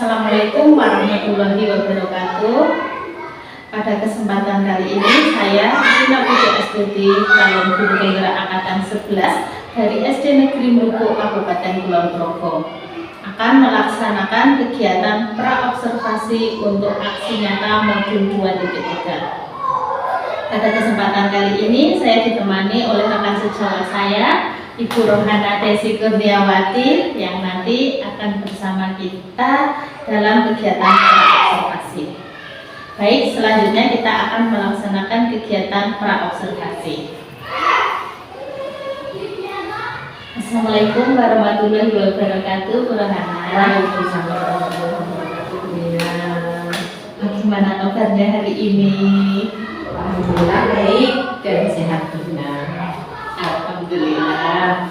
Assalamualaikum warahmatullahi wabarakatuh. Pada kesempatan kali ini saya Dina Puji Astuti, calon guru penggerak angkatan 11 dari SD Negeri Meluku Kabupaten Kulon Progo, akan melaksanakan kegiatan pra-observasi untuk aksi nyata modul 2.3. Pada kesempatan kali ini saya ditemani oleh rekan sejawat saya, Ibu Rohana Desi Kurniawati, yang nanti akan bersama kita dalam kegiatan pra-observasi. Baik, selanjutnya kita akan melaksanakan kegiatan pra-observasi. Assalamualaikum warahmatullahi wabarakatuh, Bu Rohana. Waalaikumsalam warahmatullahi wabarakatuh. Bagaimana kabarnya hari ini? Alhamdulillah baik dan sehat benar. Alhamdulillah.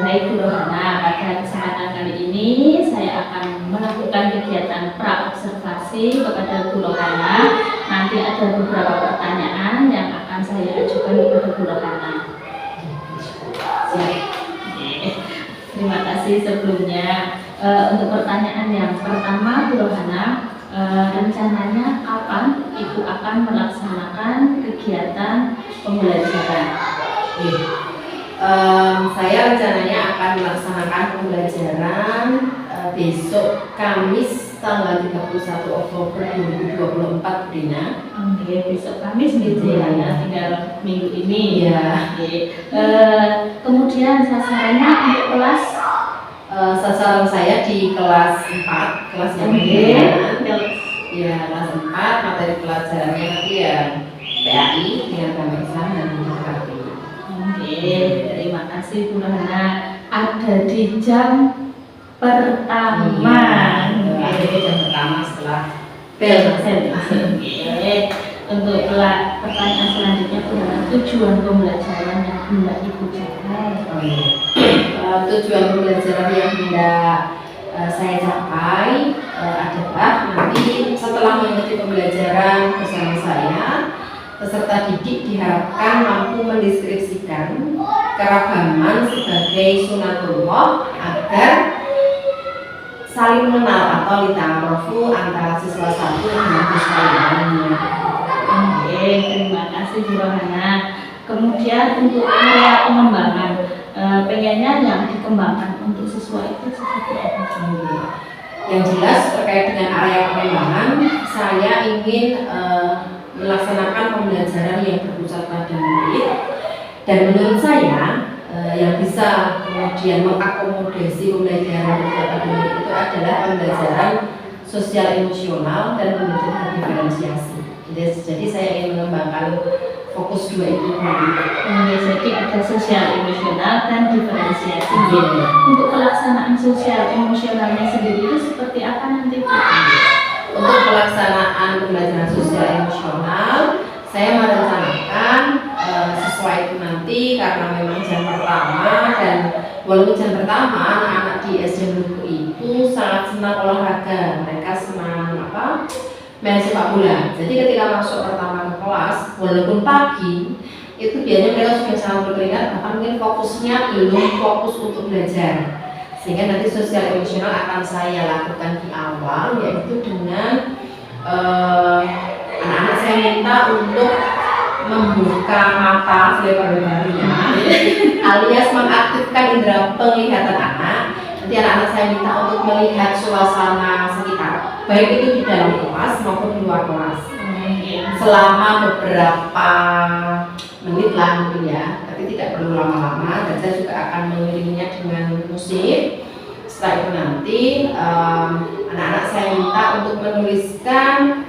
Baik Bu Rohana, pada kesempatan kali ini saya akan melakukan kegiatan pra-observasi kepada Bu Rohana. Nanti ada beberapa pertanyaan yang akan saya ajukan kepada Bu Rohana. Terima kasih sebelumnya. Untuk pertanyaan yang pertama, Bu Rohana, rencananya kapan Ibu akan melaksanakan kegiatan pembelajaran? Saya rencananya akan melaksanakan pembelajaran besok Kamis tanggal 31 Oktober 2024, Brina. Oke, besok Kamis gitu ya, tinggal minggu ini ya. Kemudian sasarannya untuk kelas? Sasaran saya di kelas 4, kelas yang ya, kelas 4, materi pelajarannya nanti ya PAI dengan pemeriksaan dan terapi. Oke, terima kasih Bu Rohana. Ada di jam pertama. Jam pertama setelah bel. Oke. Untuk pertanyaan selanjutnya, Bu Rohana, tujuan pembelajaran yang hendak Ibu capai? Tujuan pembelajaran yang hendak saya capai adalah nanti setelah mengikuti pembelajaran bersama saya, peserta didik diharapkan mampu mendeskripsikan keragaman sebagai sunatullah agar saling mengenal atau lita'arofu antara siswa satu dengan siswa lainnya. Oke, terima kasih Bu Rohana. Kemudian untuk area pengembangan, pengennya yang dikembangkan untuk siswa itu seperti apa? Yang jelas terkait dengan area pengembangan, saya ingin melaksanakan pembelajaran yang berpusat pada murid, dan menurut saya yang bisa kemudian mengakomodasi pembelajaran berpusat pada murid itu adalah pembelajaran sosial emosional dan kemudian berdiferensiasi. Jadi saya ingin mengembangkan fokus dua itu. Jadi ada sosial emosional dan diferensiasi. Untuk pelaksanaan sosial emosionalnya sendiri itu seperti apa nanti Bu? Untuk pelaksanaan pembelajaran sosial emosional, saya merencanakan sesuai itu nanti, karena memang jam pertama, dan walaupun jam pertama anak-anak di SD Meluku itu sangat senang olahraga, mereka senang main sepak bola. Jadi ketika masuk pertama ke kelas, walaupun pagi, itu biasanya mereka sudah sangat berkeringat, bahkan mungkin fokusnya belum fokus untuk belajar. Sehingga nanti sosial emosional akan saya lakukan di awal, yaitu dengan anak-anak saya minta untuk membuka mata selebar-lebarnya, alias mengaktifkan indera penglihatan anak. Nanti anak-anak saya minta untuk melihat suasana sekitar, baik itu di dalam kelas maupun di luar kelas, selama beberapa menit lah mungkin ya, tapi tidak perlu lama-lama. Dan saya juga akan mengiringinya dengan musik. Setelah itu nanti anak-anak saya minta untuk menuliskan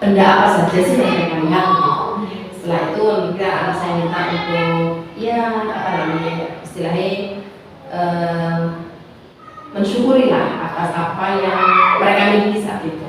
benda apa saja sih yang mereka lihat gitu. Setelah itu mungkin anak saya minta untuk istilahnya mensyukurilah atas apa yang mereka miliki saat itu.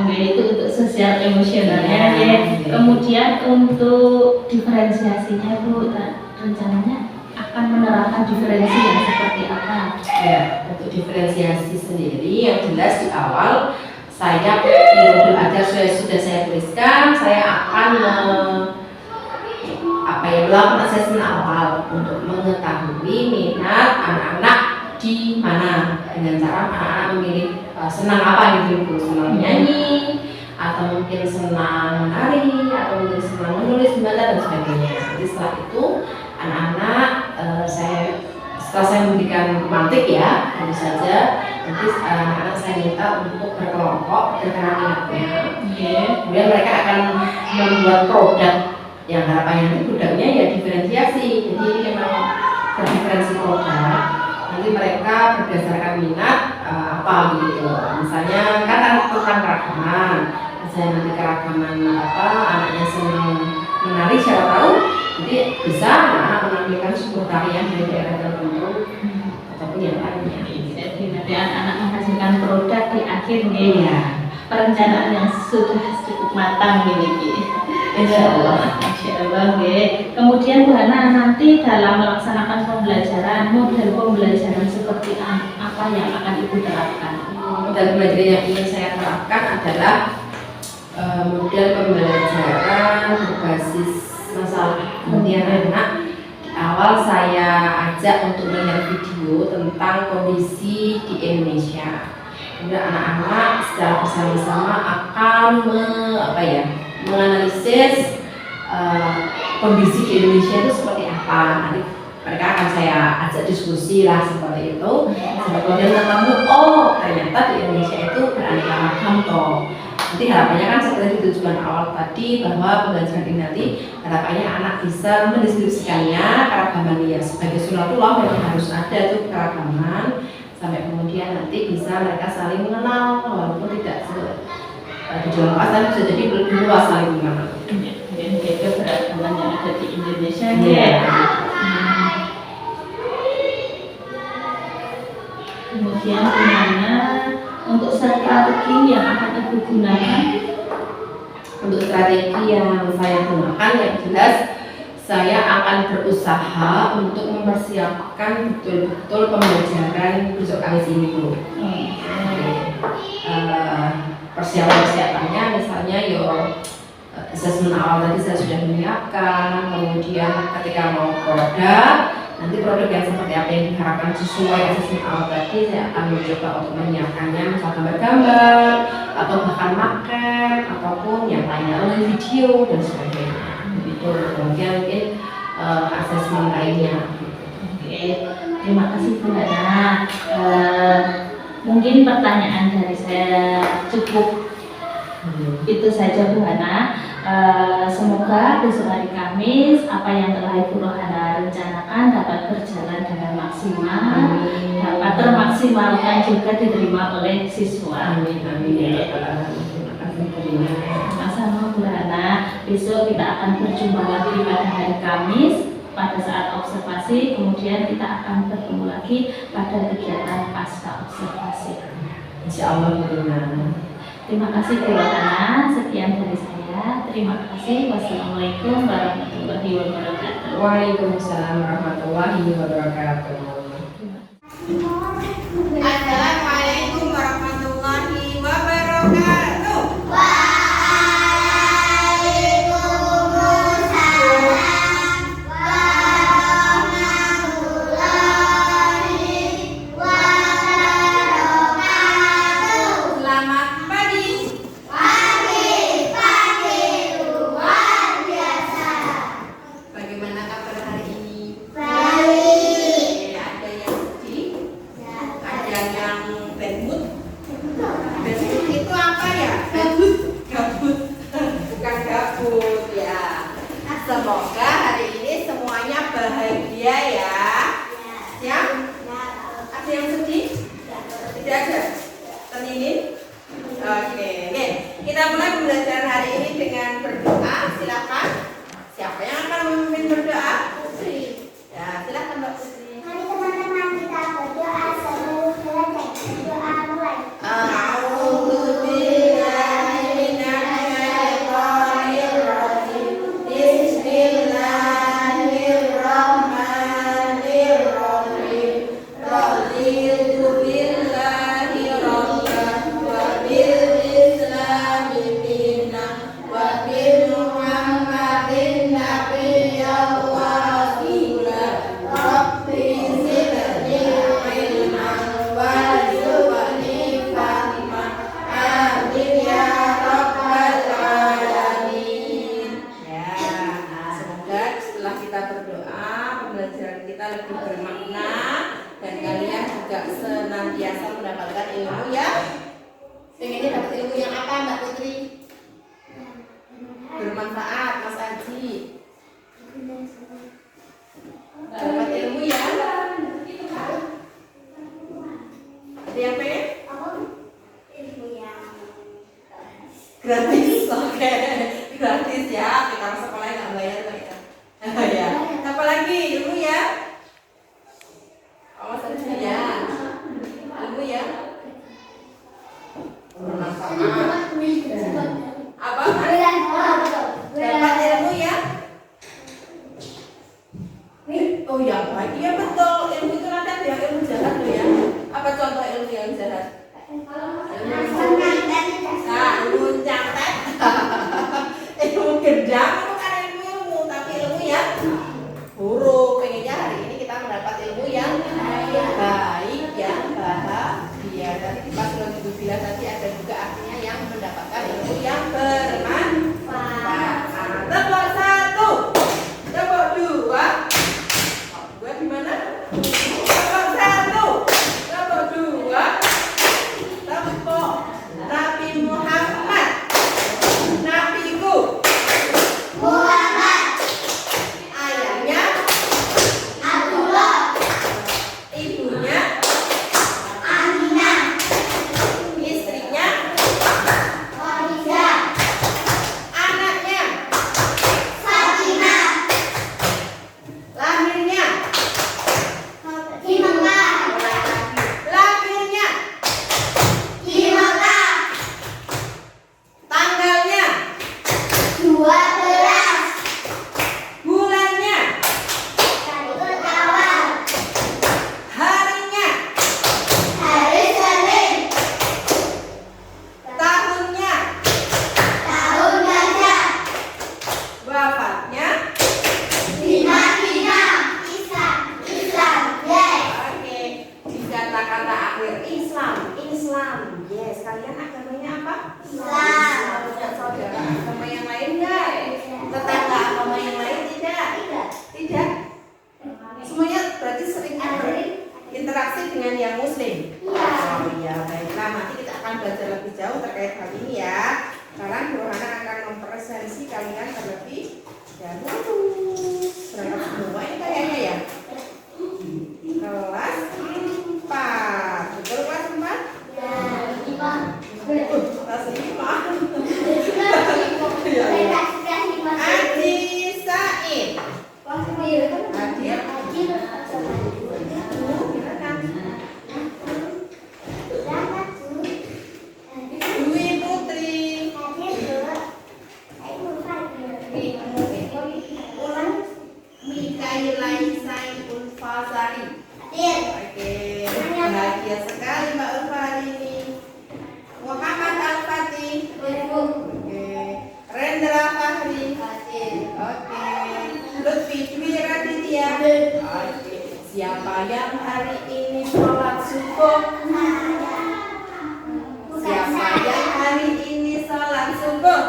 Itu untuk sosial emosionalnya. Kemudian untuk diferensiasinya Bu, rencananya akan menerapkan diferensi yang seperti apa? Ya, untuk diferensiasi sendiri yang jelas di awal saya di modul ajar sudah saya tuliskan, saya akan melakukan asesmen awal untuk mengetahui minat anak-anak di mana, dengan cara anak-anak memilih senang apa gitu, senang menyanyi atau mungkin senang menari atau mungkin senang menulis, membaca dan sebagainya. Jadi setelah itu anak-anak setelah saya memberikan mantik ya, tentu saja nanti anak-anak saya minta untuk berkelompok dengan minatnya. Kemudian mereka akan membuat produk yang harapannya nanti produknya ya diferensiasi. Jadi ini memang berdiferensi produk. Nanti mereka berdasarkan minat apa gitu. Misalnya kan tentang keragaman. Misalnya nanti keragaman apa, anaknya senang menari, siapa tahu jadi bisa anak-anak menampilkan sebuah tarian dari daerah tertentu ataupun yang lainnya. Jadi nanti anak-anak menghasilkan produk di akhirnya ya. Perencanaan yang sudah cukup matang ini. Insya Allah. Kemudian Bu Hana, nanti dalam melaksanakan pembelajaran, model pembelajaran seperti apa yang akan Ibu terapkan? Model pembelajaran yang ingin saya terapkan adalah model pembelajaran berbasis masalah. Kemudian anak di awal saya ajak untuk melihat video tentang kondisi di Indonesia. Kemudian anak-anak secara bersama-sama akan menganalisis kondisi di Indonesia itu seperti apa. Nanti mereka akan saya ajak diskusi lah seperti itu. Sampai kemudian ketemu, oh ternyata di Indonesia itu beraneka ragam toh. Nanti harapannya kan seperti tujuan awal tadi, bahwa pembelajaran ini nanti harapannya anak bisa mendeskripsikannya keragaman dia sebagai sunatullah memang harus ada tuh keragaman, sampai kemudian nanti bisa mereka saling mengenal walaupun tidak di dalam kelas, tapi bisa jadi lebih luas saling mengenal. Menjaga keragaman yang ada di Indonesia. Kemudian gimana untuk strategi yang akan Ibu gunakan? Untuk strategi yang saya gunakan, yang jelas saya akan berusaha untuk mempersiapkan betul-betul pembelajaran besok Kamis ini Bu. Persiapannya misalnya asesmen awal tadi saya sudah menyiapkan, kemudian ketika mau produk, nanti produk yang seperti apa yang diharapkan sesuai asesmen awal tadi, saya akan mencoba untuk menyiapkannya, misal gambar-gambar atau bahkan maket ataupun yang lainnya, oleh video dan sebagainya. Itu kemudian mungkin asesmen lainnya. Oke, terima kasih Bu Hana. Mungkin pertanyaan dari saya cukup itu saja Bu Hana. Semoga besok hari Kamis apa yang telah Ibu Rohana rencanakan dapat berjalan dengan maksimal, dapat termaksimalkan juga diterima oleh siswa. Amin. Sama-sama Bu Hana. Besok kita akan berjumpa lagi pada hari Kamis pada saat observasi, kemudian kita akan bertemu lagi pada kegiatan pasca observasi. Insya Allah. Terima kasih Bu Rohana. Sekian dari saya. Terima kasih. Wassalamualaikum warahmatullahi wabarakatuh. Waalaikumsalam warahmatullahi wabarakatuh. Assalamualaikum warahmatullahi wabarakatuh. Selamat pagi. Luar biasa. Bagaimana kabar hari ini? Baik. dan kalian juga senantiasa mendapatkan ilmu yang pengennya dapat ilmu yang apa Mbak Putri? Bermanfaat, Mas Aji. Dapat ilmu yang ada yang pengen? Gratis, oke. Gratis ya, kalau sekolahnya nggak bayar kok ya. Ya. Apa lagi ilmu ya? Awas aja ya. Ilmu ya. Bermanfaat. Apa? Dapat ilmu ya? Oh yang baik, iya betul. Ilmu itu nanti ada yang ilmu jahat loh ya. Apa contoh ilmu yang jahat? Nah, ilmu catet. Ilmu gendang itu kan ilmu, tapi ilmu yang buruk. Pengennya hari ini kita mendapat ilmu yang baik, yang bahagia. Tadi di paslon 17 tadi ada juga artinya yang mendapatkan ilmu yang bermanfaat. Tepuk 1, tepuk 2. Gue gimana? Tepuk 1, tepuk 2. Tepuk Nabi Muhammad. Nabiku ayahnya ibunya istrinya anaknya lahirnya tanggalnya bulannya harinya tahunnya wafatnya. Oke, di kata-kata akhir Islam. Yes, kalian agamanya apa? Punya saudara agama yang lain enggak? Tetangga agama yang lain tidak? Semuanya berarti sering berinteraksi dengan yang muslim. Oh iya, baiklah, nanti kita akan belajar lebih jauh terkait hal ini ya. Sekarang Rohana akan mempresentasi kalian terlebih dahulu. Berangkat semua ini kayaknya ya. Kelas 4. Betul kelas 4? Kelas 5. Adi Said. Hadir. Dwi Putri. Mikaila Saiful Fazari. Oke, bahagia sekali Mbak Ulfa hari ini. Muhammad Al-Fatih. Oke, Rendra Fahri. Oke, Lutfi Dwi Raditya. Oke, siapa yang hari ini sholat subuh? Siapa yang hari ini sholat subuh?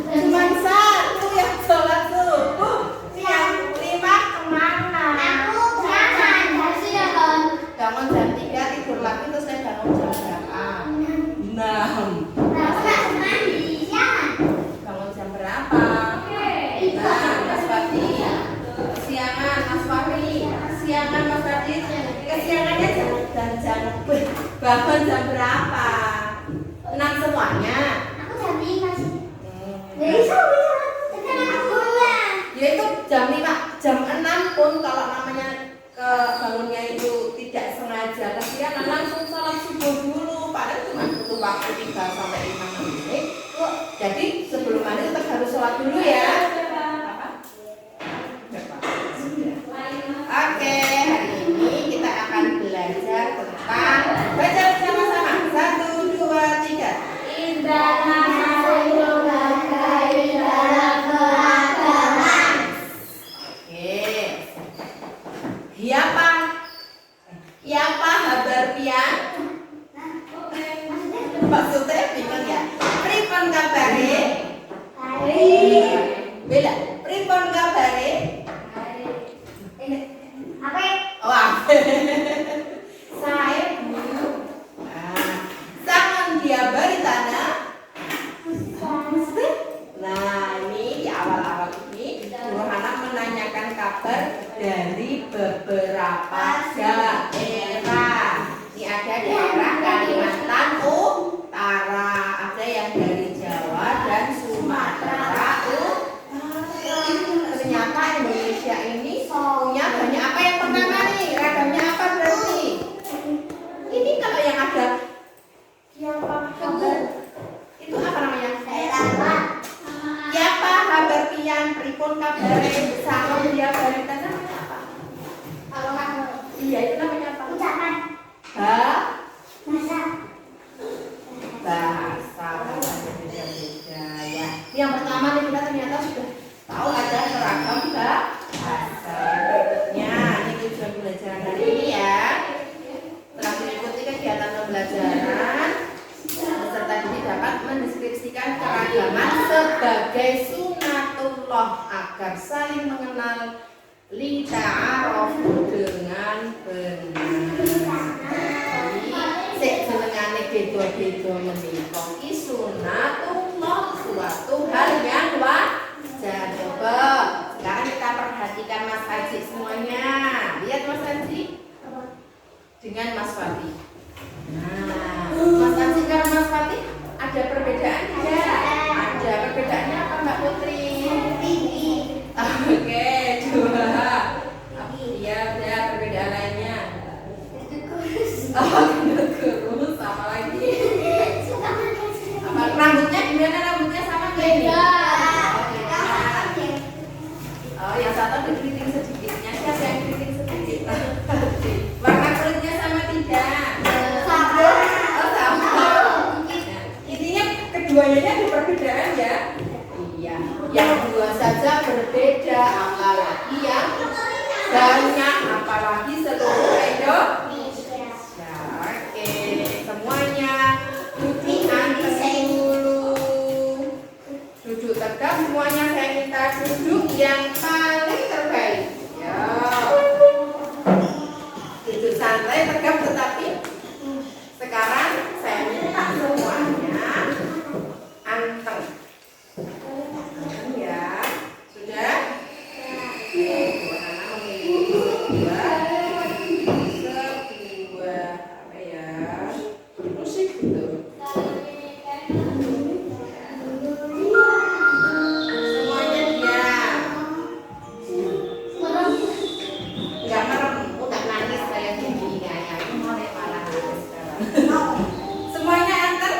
Cuma satu yang sholat subuh. Yang 5 kemana? Bangun jam 3 tidur lagi terus saya bangun jam berapa? 6. Bangun jam berapa? Nah, Mas Fati. Kesiangan Mas Fahri. Kesiangan Mas Fati. Kesiangannya jangan bangun jam berapa? 6 semuanya. Ya itu jam 5, jam 6 pun kalau namanya bangunnya itu tidak sengaja kesiangan langsung sholat subuh dulu, padahal cuma butuh waktu 3 sampai 5 menit. Jadi sebelum mandi tetap harus sholat dulu ya. Oke, hari ini kita akan belajar tentang baca bersama-sama. 1, 2, 3. Siapa habar pian? Maksudnya bingung ya. Pripun kabare? Beda. Pripun kabare? Wah. ta'arofu dengan benar. Sik jenengane beda-beda menika iki sunatullah, suatu hal yang wajar. Coba sekarang kita perhatikan Mas Haji semuanya. Lihat Mas Haji dengan Mas Fatih. Nah, Mas Haji dan Mas Fatih ada perbedaan tidak? Ada. Perbedaannya apa Mbak Putri? Oke, dua. Iya, ada perbedaan lainnya. Oh, kurus. Apa lagi? Apa rambutnya gimana? Rambutnya sama beda. Oh, yang satu ada keriting sedikitnya. Siapa yang keriting sedikit? Warna kulitnya sama tidak? Oh, sama. Intinya keduanya ada perbedaan ya. Iya, yang dua saja berbeda, apalagi yang banyak, apalagi seluruh Indonesia. Oke, semuanya duduk anteng dulu. Duduk tegak semuanya, saya minta duduk yang paling terbaik. Ya. Duduk santai, tegap tetapi sekarang saya minta semuanya anteng. Ya, sudah? Sebuah apa ya? Musik gitu. Semuanya diam. Enggak merem, udah nangis kayak gini kayaknya. Mulai malah nangis sekarang. Semuanya anteng?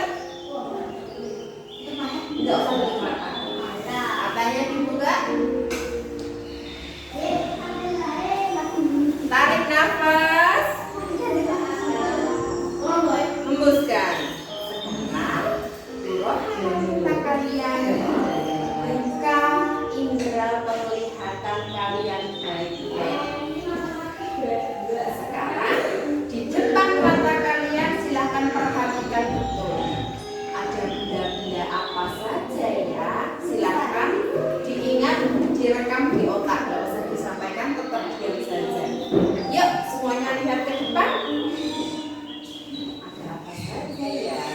Enggak usah buka mata. Matanya dibuka. Tarik nafas. Hembuskan. Nah, kita kalian buka indera penglihatan kalian baik-baik. Sekarang di depan mata kalian silahkan perhatikan betul. Ada benda-benda apa saja ya? Silahkan diingat, direkam di otak. Tidak usah disampaikan, tetap diam saja. Yuk, semuanya lihat ke depan. Ada apa saja ya?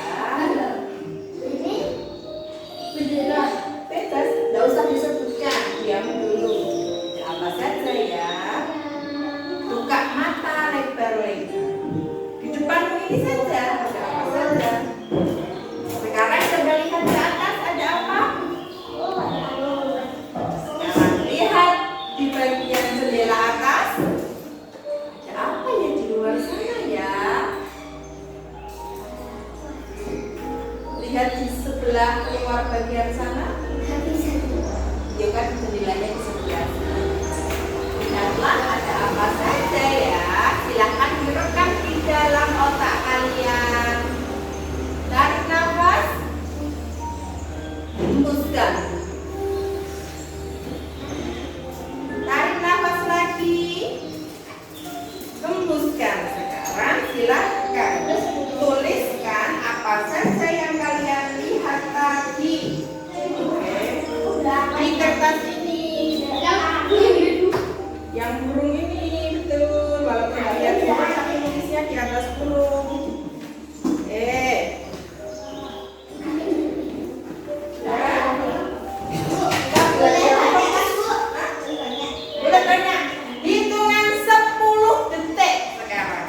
Bendera bebas, tidak usah disebutkan. Diam dulu. Ada apa saja ya? Buka mata lebar-lebar. Di depanmu ini saja. Ada apa saja? Sekarang coba lihat ke atas, ada apa? Sekarang lihat di bagian jendela atas. Ada apa ya di luar sana ya? Lihat di sebelah luar bagian sana. Ya kan jendelanya di sebelah sana. Lihatlah ada apa saja ya. Silahkan direkam di dalam otak kalian. Tarik nafas. Hembuskan. Tarik nafas lagi. Hembuskan. Sekarang silahkan tuliskan apa saja yang kalian lihat tadi. Oke. Di kertas ini. Yang burung ini betul. Walaupun kalian cuma pakai tulisnya di atas burung. Boleh tanya. Hitungan 10 detik sekarang.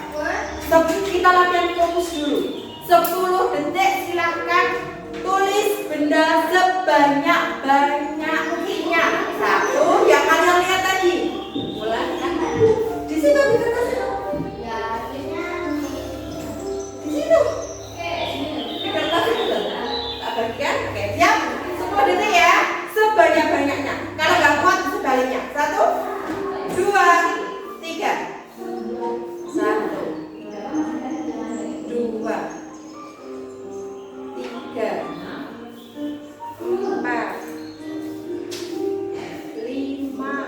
Kita latihan fokus dulu. 10 detik silahkan tulis benda sebanyak-banyaknya. Satu yang kalian lihat tadi. Mulai. Di situ di kertas itu. Di situ. Di kertas itu. Tak bagikan. Oke, siap. 10 detik ya. Sebanyak-banyaknya. Kalau nggak kuat sebaliknya. 1, 2, 3. 1, 2, 3, 4, 5,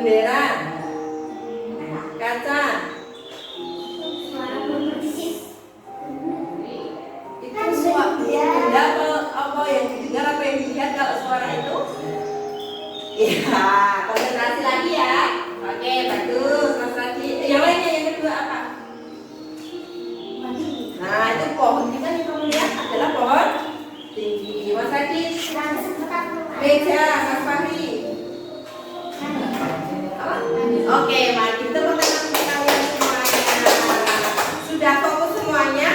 Emberan. Kaca. Itu suatu benda apa yang didengar apa yang dilihat kalau suara itu? Iya, konsentrasi lagi ya. Oke, bagus, Mas Radi. Yang lainnya yang kedua apa? Nah, itu pohon kita nih kamu lihat adalah pohon tinggi. Mas Radi. Meja, Mas Fahri. Oke, mari kita perhatikan kalian semuanya. Sudah fokus semuanya?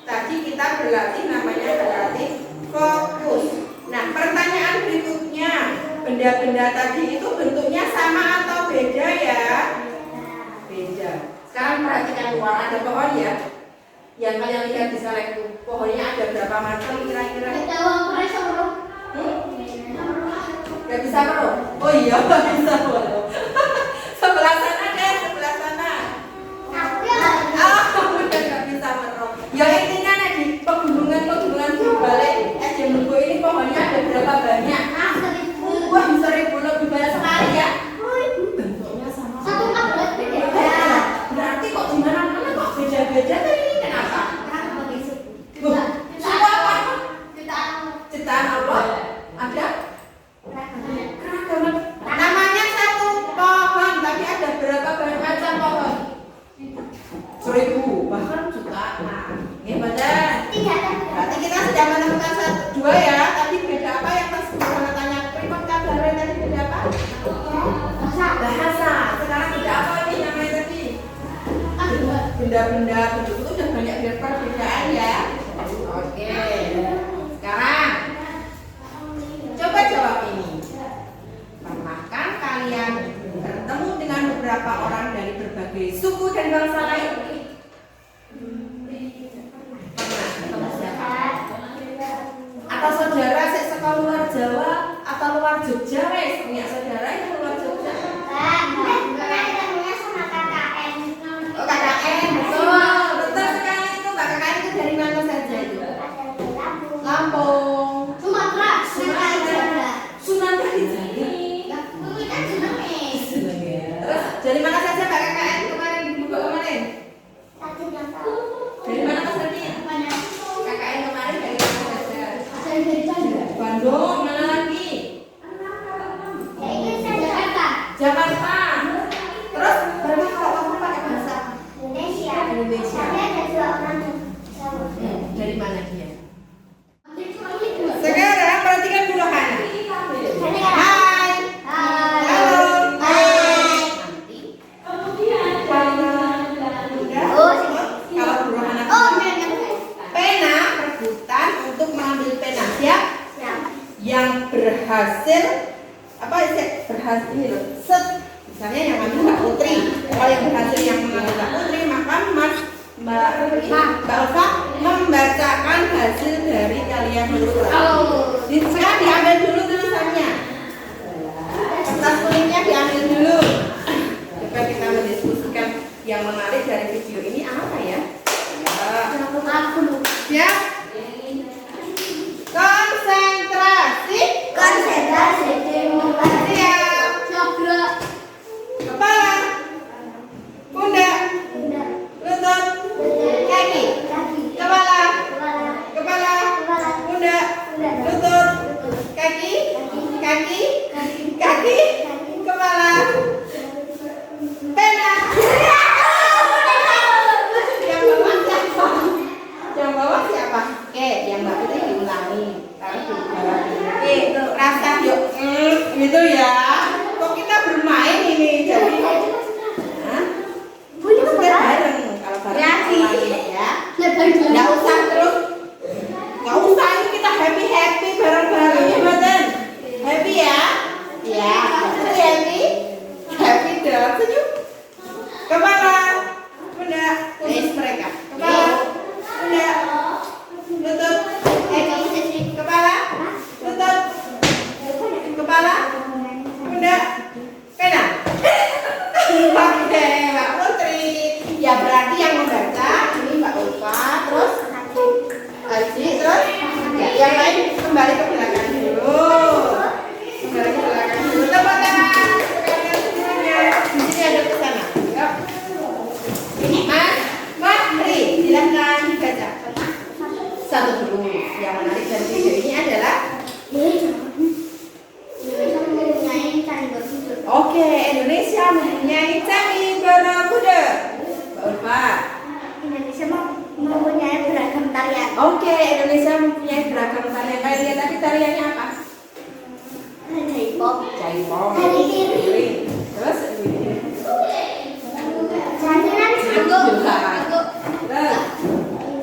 Tadi kita berlatih namanya berlatih fokus. Nah, pertanyaan berikutnya, benda-benda tadi itu bentuknya sama atau beda ya? Beda. Sekarang perhatikan luar, ada pohon ya? Yang kalian lihat di sana itu, pohonnya ada berapa macam kira-kira? Gak bisa bro? Oh iya, gak bisa bro. Sebelah sana deh, sebelah sana. Udah gak bisa bro. Yang intinya nih di pegunungan di balik SD Negeri ini pohonnya ada berapa banyak? Wah, 1000 lebih banyak sekali ya. Bentuknya sama. Berarti kok di mana-mana kok beda-beda tadi ini kenapa? Suku apa? Ciptaan Allah. Ada? Keragaman. Namanya satu pohon, tapi ada berapa banyak macam pohon? 1000, bahkan jutaan. Ya benar. Berarti kita sudah menemukan dua ya. Tadi beda apa yang pernah tanya? Pripot kabarnya tadi beda apa? Bahasa. Sekarang beda apa ini namanya tadi? Benda-benda bentuk itu udah banyak perbedaan ya. Oke. Sekarang coba jawab ini. Pernahkah kalian bertemu dengan beberapa orang dari berbagai suku dan bangsa lain? Pernah ketemu siapa? Atau saudara sekolah luar Jawa atau luar Jogja wes punya saudara yang luar Jogja? Oh KKN, betul sekali itu. Mbak KKN itu dari mana saja itu? Lampung, Sumatera Dijaga. Terus dari mana saja Mbak KKN kemarin dibuka kemarin? Dari mana Mas Rani? KKN kemarin dari mana saja? Bandung, mana lagi? Jakarta. Terus berapa kalau kamu pakai bahasa Indonesia? Dari mana dia? Sekarang perhatikan dulu Hana. Hai. Halo. Nanti. Kalau dulu Hana. Pena rebutan untuk mengambil pena. Siap? Yang berhasil apa sih? Berhasil ini loh. Misalnya yang mengambil Mbak Putri. Kalau yang berhasil yang mengambil Mbak Putri, maka Mbak Ulfa membacakan hasil dari kalian berdua. Sekarang diambil dulu tulisannya. Kertas kuningnya diambil dulu. Coba kita mendiskusikan yang menarik dari video ini apa ya? Ya. Konsentrasi. Siap. Kepala. Pundak. Lutut. Kaki. Kepala. Pundak. Lutut. Kaki. Kepala. Pena. Yang bawah siapa? Oke, yang Mbak Putri diulangi. Taruh di bawah. Oke, itu rasa yuk. Gitu ya. Kok kita bermain ini jadi? Maksudnya bareng. Kalau bareng ya. Nggak usah terus. Nggak usah ini kita happy bareng-bareng ya Badan. Happy ya? Ya. Happy dong. Senyum. Kepala. Pundak. Tulis mereka. Kepala. Pundak. Lutut. Kepala. Lutut. Kepala. Pundak. Pena. Oke, Mbak Putri. Ya berarti yang membaca ini Mbak Ulfa, terus Aji, terus ya, yang lain kembali ke belakang dulu. Kembali ke belakang dulu. Tepuk tangan. satu dulu. Yang menarik dari video ini adalah oke, Indonesia mempunyai Candi Borobudur. Mbak Ulfa. Indonesia mempunyai beragam tarian. Oke, Indonesia mempunyai beragam tarian. Kalian lihat tadi tariannya apa? Jaipong. Jaipong. Tari piring. Terus Jadian juga. Terus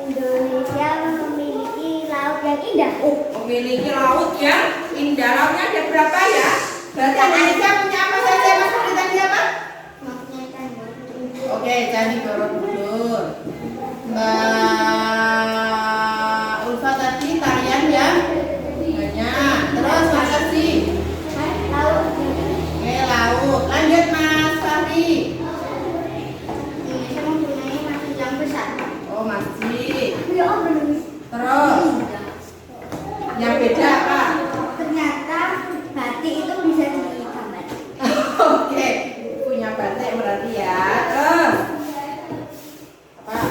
Indonesia memiliki laut yang indah. memiliki laut yang indah. Lautnya ada berapa ya? Berarti Indonesia punya apa saja? Mas Fahri tadi apa? Oke, Candi Borobudur. Mbak Ulfa tadi tarian yang banyak. Terus Mas Arsi. Laut. Oke, laut. Lanjut Mas Fahri. Indonesia mempunyai masjid yang besar. Oh, masjid. Ya, belum. Terus yang beda apa? Ternyata batik itu bisa digambar. Oke, punya batik berarti ya. Terus apa?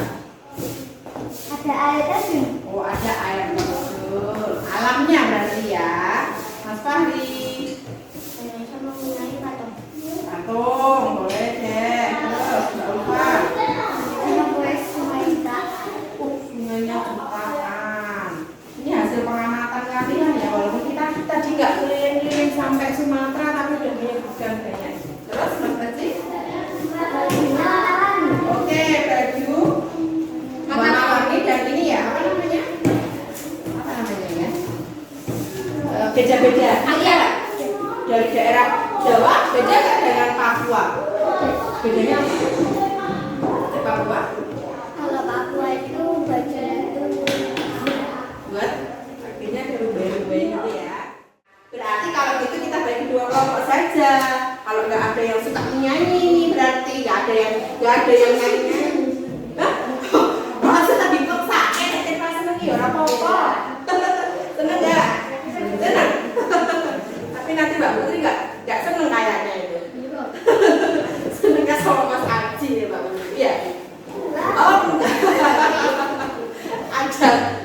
Ada air terjun. Oh, ada air terjun. Alamnya berarti ya. Mas Fahri. Indonesia mempunyai patung. Patung, boleh deh. Terus Mbak Ulfa. Indonesia mempunyai sungai juga. Sungainya jutaan. Ini hasil pengamatan kalian ya. Walaupun kita tadi nggak keliling-keliling sampai Sumatera, tapi udah menyebutkan banyak. Terus Mas Beci. Bajunya warna-warni. Oke, baju warna-warni dan ini ya, apa namanya? Apa namanya ya? Beda-beda. Iya. Dari daerah Jawa beda nggak dengan Papua? Bedanya apa? Di Papua Kalau Papua itu bajunya itu buat akhirnya berubah-ubah gitu ya. Berarti kalau gitu kita bagi dua kelompok saja. Kalau nggak ada yang suka menyanyi, berarti nggak ada yang nyanyi. Hah? Masa tadi kok sakit, nanti pas seneng ya orang apa-apa. Seneng nggak? Seneng. Tapi nanti Mbak Putri nggak seneng kayaknya itu. Seneng kan sama Mas Aji ya Mbak Putri. Iya. Oh enggak.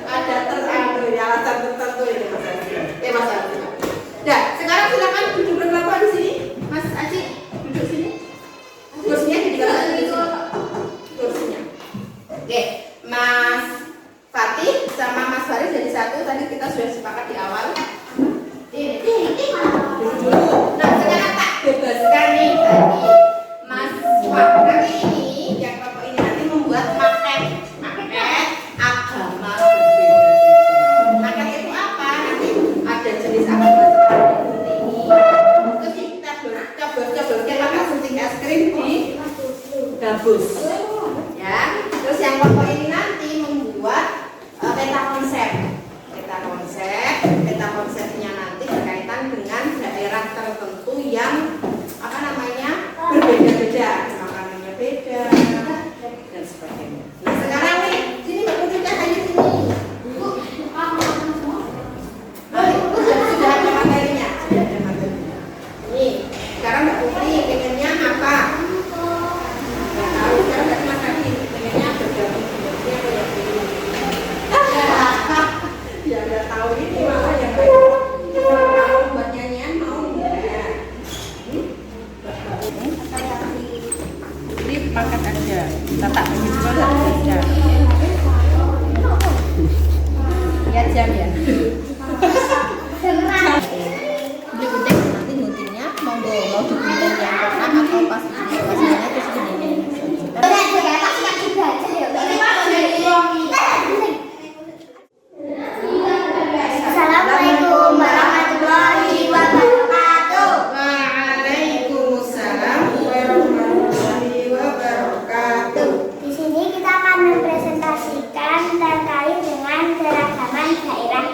ada tertentu ya, alasan tertentu ini Mas Aji. Mas Aji. Ya, sekarang silakan duduk berkelompok di sini. Mas Aji, duduk sini. Kursinya di dekat sini. Kursinya. Oke, Mas Fatih sama Mas Faris jadi satu. Tadi kita sudah sepakat di awal. Duduk dulu. Nah, sekarang tak bebaskan nih tadi. Mas Fatih ini, yang kelompok ini nanti membuat maket agama berbeda. Maket itu apa? Nanti ada jenis agama seperti ini. Terus kita coba-coba pakai suntik es krim di gabus. Ya. Terus yang kelompok ini nanti membuat peta konsep. Peta konsepnya nanti berkaitan dengan daerah tertentu yang apa namanya berbeda-beda, makanannya beda dan sebagainya. Nah sekarang nih, sini Mbak Putri hanya sini. Bu, sudah ada materinya. Nih, sekarang Mbak Putri pengennya apa? Nggak tahu. Sekarang berarti Mas Adi pengennya bergabung seperti apa ya? Ya udah tahu ini malah yang baik. Kalau buat nyanyian mau nggak? Ini pangkat aja. Tata bagi juga nggak beda. Lihat jam ya. Udah nanti nyutingnya mau dibikin yang kotak atau pas pasnya terus gini. Assalamualaikum warahmatullahi wabarakatuh. Waalaikumsalam warahmatullahi wabarakatuh. Di sini kita akan mempresentasikan terkait dengan keragaman daerah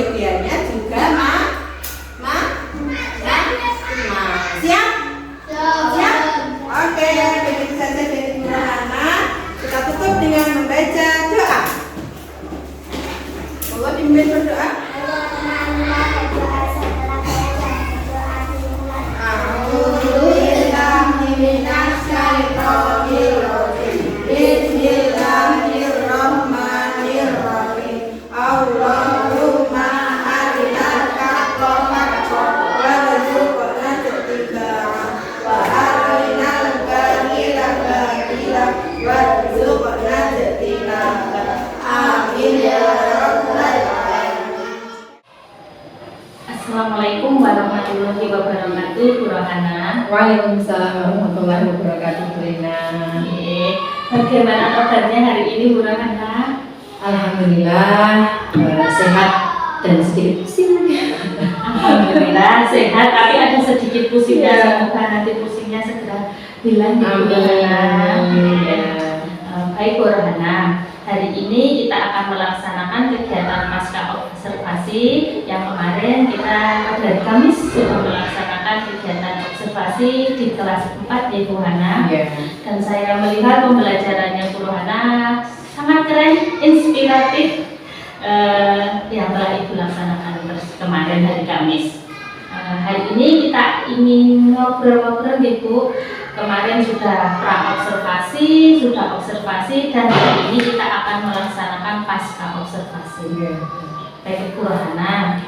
bagiannya juga ma. Siap? Siap? Oke, begitu saja dari Bu Rohana. Kita tutup dengan membaca doa. Allah pimpin berdoa. Bismillahirrahmanirrahim. Allahumma arinal haqqa haqqan warzuqna ittiba'ah wa arinal batila batilan warzuqna ijtinabah. Amin ya rabbal alamin. Assalamualaikum warahmatullahi wabarakatuh, Bu Rohana. Waalaikumsalam warahmatullahi wabarakatuh, Bu Rina. Bagaimana kabarnya hari ini, Bu Rohana? Alhamdulillah sehat dan sedikit pusing. Alhamdulillah sehat, tapi ada sedikit pusingnya. Semoga nanti pusingnya segera hilang, Bu Rohana. Baik, Bu Rohana. Hari ini kita akan melaksanakan kegiatan pasca observasi yang kemarin kita pada hari Kamis sudah melaksanakan kegiatan observasi di kelas 4 ya, Bu Hana. Dan saya melihat pembelajarannya Bu Hana sangat keren, inspiratif yang telah Ibu laksanakan kemarin hari Kamis. Hari ini kita ingin ngobrol-ngobrol nih, Bu. Kemarin sudah pra-observasi, sudah observasi, dan hari ini kita akan melaksanakan pasca observasi. Baik, Bu Rohana,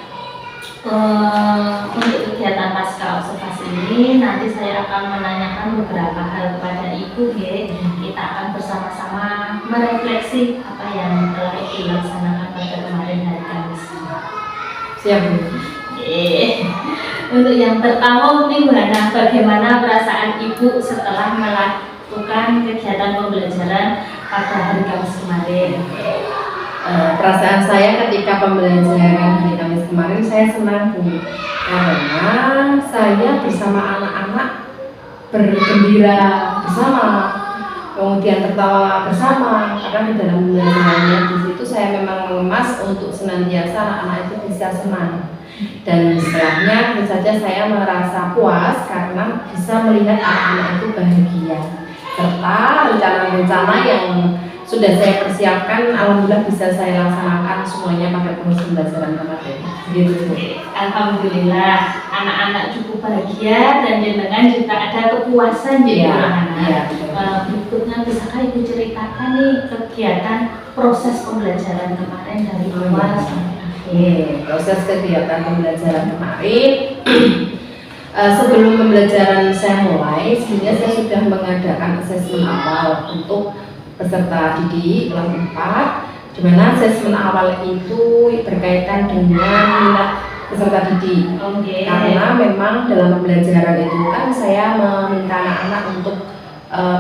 untuk kegiatan pasca observasi ini nanti saya akan menanyakan beberapa hal kepada Ibu. Kita akan bersama-sama merefleksi apa yang telah Ibu laksanakan pada kemarin hari Kamis. Siap, Bu. Untuk yang pertama mungkin Bu Hana, bagaimana perasaan Ibu setelah melakukan kegiatan pembelajaran pada hari Kamis kemarin? Perasaan saya ketika pembelajaran hari Kamis kemarin saya senang, Bu, karena saya bersama anak-anak bergembira bersama, kemudian tertawa bersama, karena di dalam pembelajarannya di situ saya memang mengemas untuk senantiasa anak-anak itu bisa senang. Dan setelahnya tentu saja saya merasa puas karena bisa melihat anak-anak itu bahagia, serta rencana-rencana yang sudah saya persiapkan alhamdulillah bisa saya laksanakan semuanya pada proses pembelajaran kemarin. Gitu, Bu. Alhamdulillah anak-anak cukup bahagia dan dengan juga ada kepuasan ya, anak-anak. Berikutnya bisakah Ibu ceritakan nih kegiatan proses pembelajaran kemarin dari awal sampai proses kegiatan pembelajaran kemarin. Sebelum pembelajaran saya mulai, sebenarnya saya sudah mengadakan asesmen awal untuk peserta didik kelas 4, di mana asesmen awal itu berkaitan dengan minat peserta didik. Karena memang dalam pembelajaran itu kan saya meminta anak-anak untuk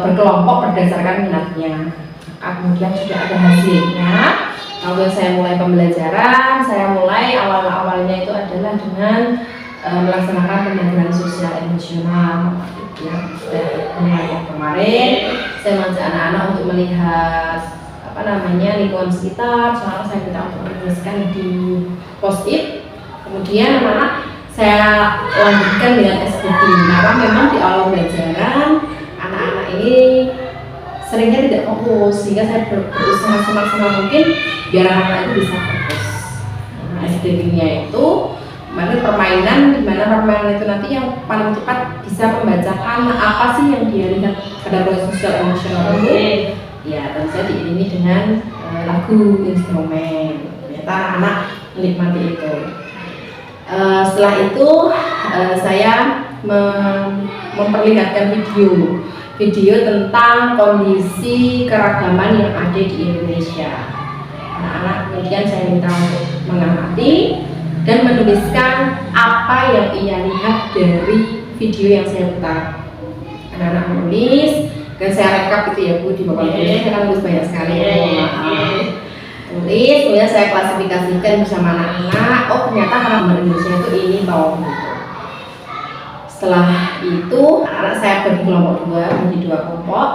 berkelompok berdasarkan minatnya. Kemudian sudah ada hasilnya. Kalau saya mulai pembelajaran, saya mulai awalnya itu adalah dengan melaksanakan pembelajaran sosial emosional. Yang kemarin saya mengajak anak-anak untuk melihat lingkungan sekitar, soalnya saya minta untuk menuliskan di post-it. Kemudian anak-anak saya lanjutkan dengan SPD, karena memang di awal pembelajaran anak-anak ini seringnya tidak fokus, sehingga saya berusaha semaksimal mungkin biar anak-anak itu bisa fokus. Nah, SDG-nya itu permainan, di mana permainan itu nanti yang paling cepat bisa membacakan apa sih yang dia lihat pada proses sosial emosional itu. Ya, tentu saja diiringi dengan lagu, instrumen. Ternyata anak-anak menikmati itu. Setelah itu saya memperlihatkan video tentang kondisi keragaman yang ada di Indonesia. Anak-anak kemudian saya minta untuk mengamati dan menuliskan apa yang ia lihat dari video yang saya putar. Anak-anak menulis dan saya rekap gitu ya, Bu, di bawah tulis. Saya kan tulis banyak sekali. Tulis, kemudian saya klasifikasikan bersama anak-anak. Oh, ternyata keragaman Indonesia itu ini bawah gitu. Setelah itu anak saya bagi kelompok menjadi 2 kelompok.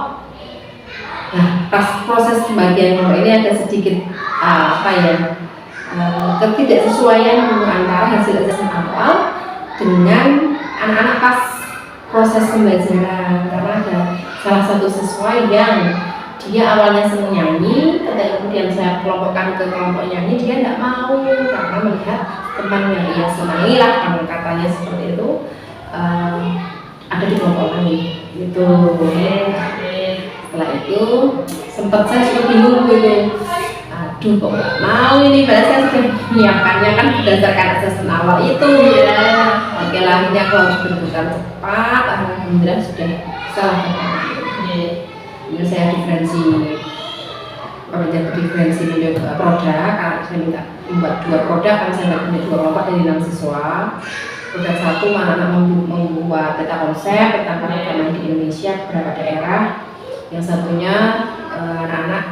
Nah, pas proses pembagian kelompok ini ada sedikit ketidaksesuaian antara hasil asesmen awal dengan anak-anak pas proses pembelajaran, karena ada salah satu siswa yang dia awalnya senang nyanyi, ketika kemudian saya kelompokkan ke kelompok nyanyi, dia tidak mau karena melihat teman yang ia senangi lah, karena katanya seperti itu ada di kelompok lain gitu. Setelah itu sempat saya suka bingung gitu, aduh kok nggak mau ini, padahal saya sudah menyiapkannya kan berdasarkan asesmen awal itu ya. Oke lah, ini aku harus berputar cepat, alhamdulillah sudah salah. Kemudian saya diferensi produk, karena saya minta membuat 2 produk, karena saya punya 2 kelompok dari 6 siswa. Produk 1 anak-anak membuat peta konsep tentang keragaman di Indonesia beberapa daerah. Yang satunya anak-anak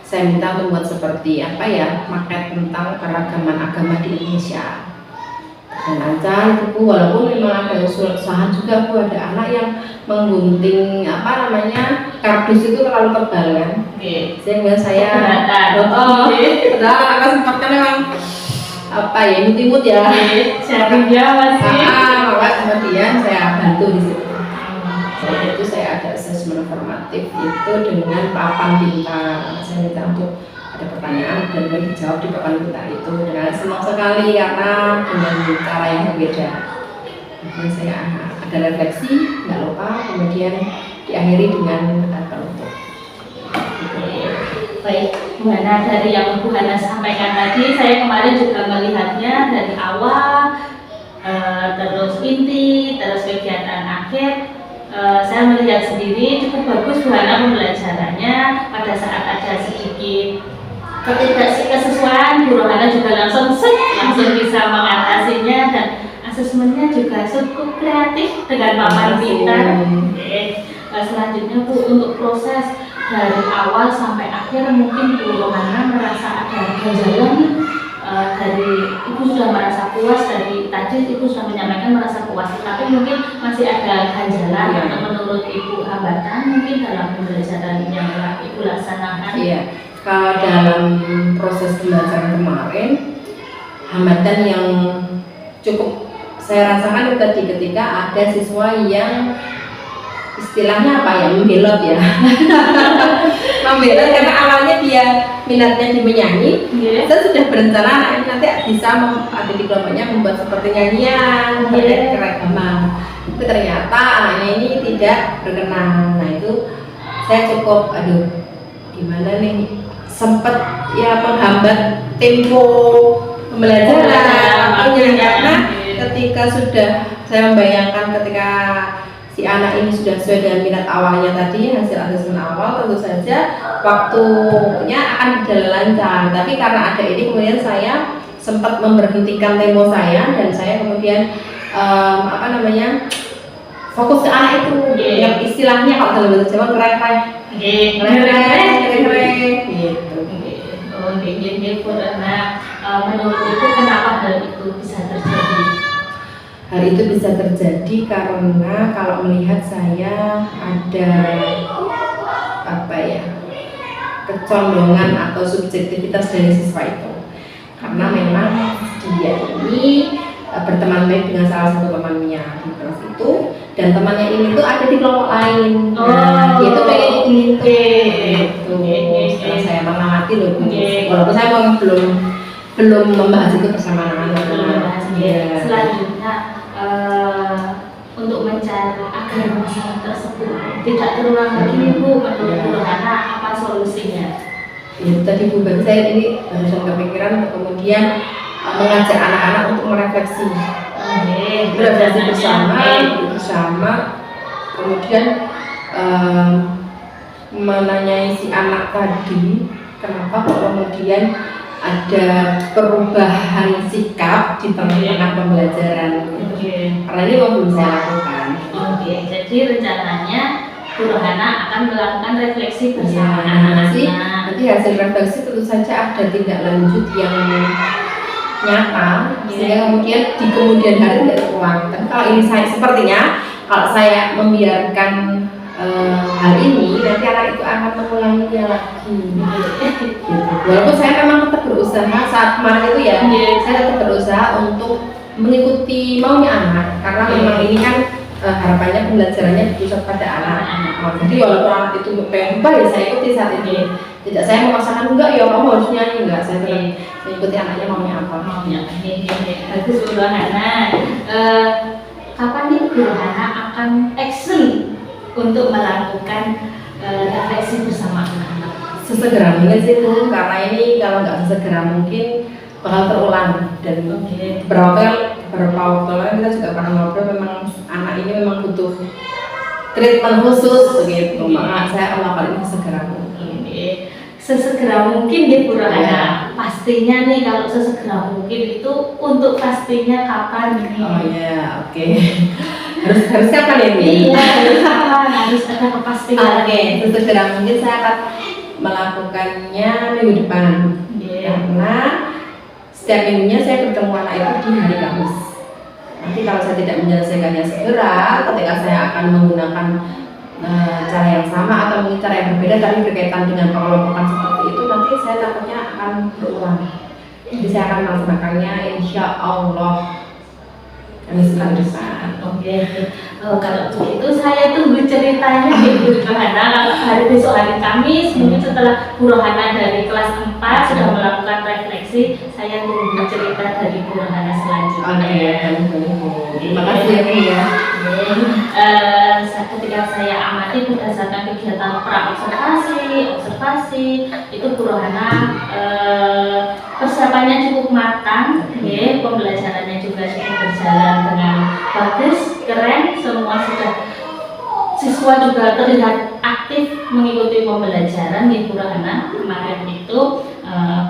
saya minta membuat seperti maket tentang keragaman agama di Indonesia. Dan lancar itu Bu, walaupun memang ada usaha juga Bu, ada anak yang menggunting kardus itu terlalu tebal kan. Sehingga saya maka sempatkan memang imut ya. Sharing ya masih. Maka kemudian saya bantu di situ. Setelah itu saya ada asesmen formatif itu dengan papan pintar. Saya minta untuk ada pertanyaan dan dijawab di papan pintar itu, dan senang sekali karena dengan cara yang berbeda. Kemudian saya ada refleksi, nggak lupa, kemudian diakhiri dengan penutup. Baik, Bu Hana, dari yang Bu Hana sampaikan tadi, saya kemarin juga melihatnya dari awal, terus inti, terus kegiatan akhir. Saya melihat sendiri cukup bagus Bu Hana pembelajarannya. Pada saat ada sedikit ketidaksesuaian, Bu Rohana juga langsung bisa mengatasinya, dan asesmennya juga cukup kreatif dengan papan pintar. Selanjutnya Bu, untuk proses dari awal sampai akhir, mungkin Bu Rohana merasa ada ganjalan dari Ibu sudah merasa puas, dari tadi Ibu sudah menyampaikan merasa puas, tapi mungkin masih ada ganjalan atau menurut Ibu hambatan mungkin dalam pembelajaran yang telah Ibu laksanakan. Iya, kalau dalam proses pembelajaran kemarin, hambatan yang cukup saya rasakan itu tadi ketika ada siswa yang istilahnya membelot ya. Membelot karena awalnya dia minatnya di menyanyi. Saya sudah berencana nanti bisa ada di kelompoknya membuat seperti nyanyian, keragaman. Tapi ternyata anaknya ini tidak berkenan. Nah itu saya cukup gimana nih, sempat menghambat tempo pembelajaran. Karena ketika sudah saya membayangkan ketika si anak ini sudah sesuai dengan minat awalnya tadi, hasil asesmen awal, tentu saja waktunya akan berjalan lancar. Tapi karena ada ini, kemudian saya sempat memberhentikan tempo saya, dan saya kemudian fokus ke anak itu, yang istilahnya kalau dalam bahasa Jawa ngereh-reh gitu. Menurut Ibu kenapa hal itu bisa terjadi? Hal itu bisa terjadi karena kalau melihat saya ada kecondongan atau subjektivitas dari siswa itu, karena memang dia ini berteman baik dengan salah satu temannya di kelas itu, dan temannya ini tuh ada di kelompok lain. Dia tuh pengen itu. Setelah saya mengamati loh, walaupun saya belum membahas itu bersama anak-anak. Selanjutnya untuk mencari agar masalah tersebut tidak terulang lagi, Bu, menurut Bu Rohana apa solusinya? Ya tadi Bu, saya ini barusan kepikiran untuk kemudian mengajak anak-anak untuk merefleksi, berefleksi bersama, kemudian menanyai si anak tadi kenapa kok kemudian ada perubahan sikap di tengah-tengah pembelajaran. Karena ini belum saya lakukan. Jadi rencananya Bu Rohana akan melakukan refleksi bersama anak-anak. Nanti hasil refleksi tentu saja ada tindak lanjut yang nyata, sehingga kemudian di kemudian hari tidak terulang. Tapi kalau ini sepertinya kalau saya membiarkan hal ini nanti anak itu akan mengulanginya lagi. Gitu. Walaupun saya memang tetap berusaha saat kemarin itu ya, saya tetap berusaha untuk mengikuti maunya anak karena memang ini kan harapannya pembelajarannya berpusat pada anak. Jadi walaupun anak itu pengen ubah ya saya ikuti saat ini. Tidak saya memaksakan enggak ya kamu harus nyanyi, enggak, saya tetap mengikuti anaknya maunya apa. Bagus Bu Rohana. Kapan nih Bu Rohana akan action untuk melakukan refleksi bersama anak-anak? Sesegera mungkin sih Bu, karena ini kalau nggak sesegera mungkin bakal terulang dan beberapa waktu lalu kita juga pernah ngobrol memang anak ini memang butuh treatment khusus begitu. Maka saya melakukan ini segera mungkin. Sesegera mungkin ya Bu Rohana. Pastinya nih kalau sesegera mungkin itu untuk pastinya kapan ini? Oh ya, oke. harus kapan ini? Iya, harus ada kepastian. Oke, sesegera mungkin saya akan melakukannya minggu depan. Karena setiap minggunya saya bertemu anak itu di hari Kamis. Nanti kalau saya tidak menyelesaikannya segera, ketika saya akan menggunakan cara yang sama atau mungkin cara yang berbeda tapi berkaitan dengan pengelompokan seperti itu, nanti saya takutnya akan berulang. Jadi saya akan melaksanakannya insya Allah Kamis depan. Oke. Kalau begitu saya tunggu ceritanya Bu Rohana. Kalau besok hari Kamis, mungkin setelah Bu Rohana dari kelas 4 sudah melakukan refleksi, saya tunggu cerita dari Bu Rohana selanjutnya. Terima kasih ya Bu ya. Ketika saya amati berdasarkan kegiatan observasi itu Bu Rohana persiapannya cukup matang, pembelajarannya juga sudah berjalan dengan bagus, keren, semua sudah, siswa juga terlihat aktif mengikuti pembelajaran di Bu Rohana. Kemarin itu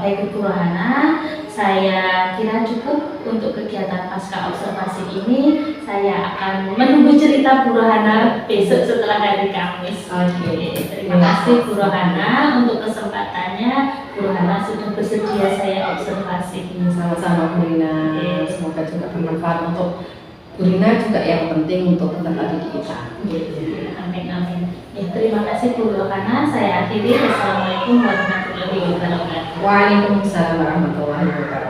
baik Bu Rohana, saya kira cukup untuk kegiatan pasca observasi ini. Saya akan menunggu cerita Bu Rohana besok setelah hari Kamis. Terima kasih Bu Rohana untuk kesempatannya. Bu Rohana sudah bersedia saya observasi. Sama-sama Bu Rina. Semoga juga bermanfaat untuk Bu Rina, juga yang penting untuk peserta didik kita. Amin amin. Terima kasih Bu Rohana. Saya akhiri. Wassalamualaikum warahmatullahi wabarakatuh. Waalaikumsalam warahmatullahi wabarakatuh.